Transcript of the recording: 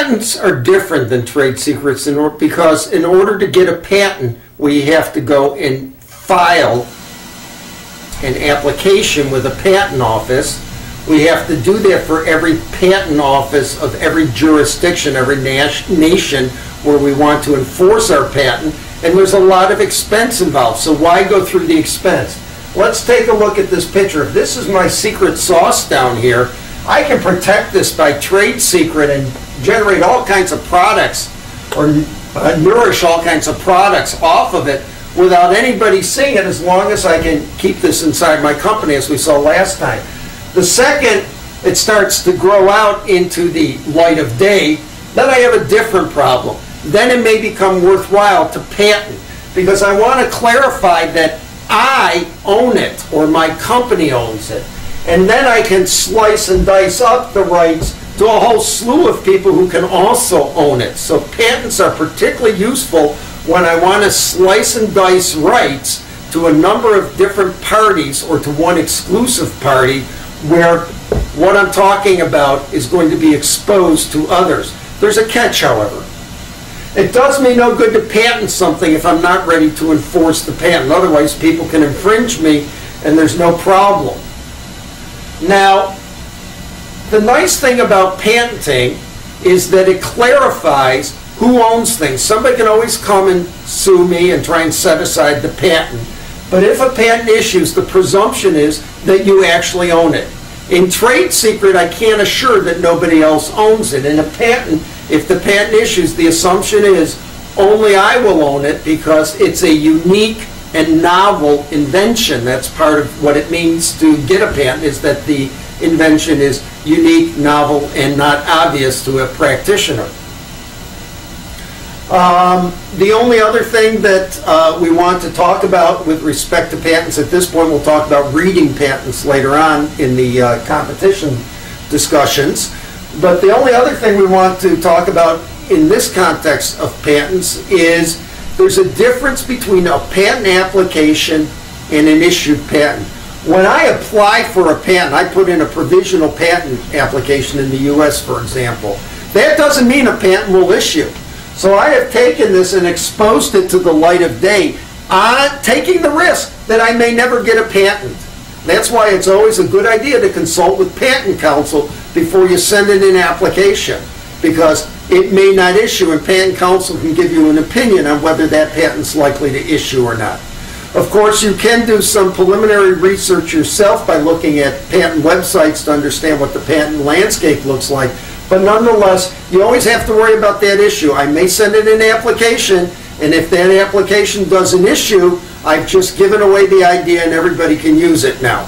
Patents are different than trade secrets because in order to get a patent, we have to go and file an application with a patent office. We have to do that for every patent office of every jurisdiction, every nation where we want to enforce our patent, and there's a lot of expense involved. So why go through the expense? Let's take a look at this picture. If this is my secret sauce down here, I can protect this by trade secret and generate all kinds of products or nourish all kinds of products off of it without anybody seeing it, as long as I can keep this inside my company, as we saw last time. The second it starts to grow out into the light of day, then I have a different problem. Then it may become worthwhile to patent, because I want to clarify that I own it or my company owns it. And then I can slice and dice up the rights to a whole slew of people who can also own it. So patents are particularly useful when I want to slice and dice rights to a number of different parties or to one exclusive party, where what I'm talking about is going to be exposed to others. There's a catch, however. It does me no good to patent something if I'm not ready to enforce the patent. Otherwise, people can infringe me and there's no problem. Now, the nice thing about patenting is that it clarifies who owns things. Somebody can always come and sue me and try and set aside the patent. But if a patent issues, the presumption is that you actually own it. In trade secret, I can't assure that nobody else owns it. In a patent, if the patent issues, the assumption is only I will own it because it's a unique and novel invention. That's part of what it means to get a patent, is that the invention is unique, novel, and not obvious to a practitioner. The only other thing that we want to talk about with respect to patents at this point, we'll talk about reading patents later on in the competition discussions, but the only other thing we want to talk about in this context of patents is there's a difference between a patent application and an issued patent. When I apply for a patent, I put in a provisional patent application in the US, for example. That doesn't mean a patent will issue. So I have taken this and exposed it to the light of day, taking the risk that I may never get a patent. That's why it's always a good idea to consult with patent counsel before you send in an application, because it may not issue, and patent counsel can give you an opinion on whether that patent's likely to issue or not. Of course, you can do some preliminary research yourself by looking at patent websites to understand what the patent landscape looks like. But nonetheless, you always have to worry about that issue. I may send in an application, and if that application doesn't issue, I've just given away the idea and everybody can use it now.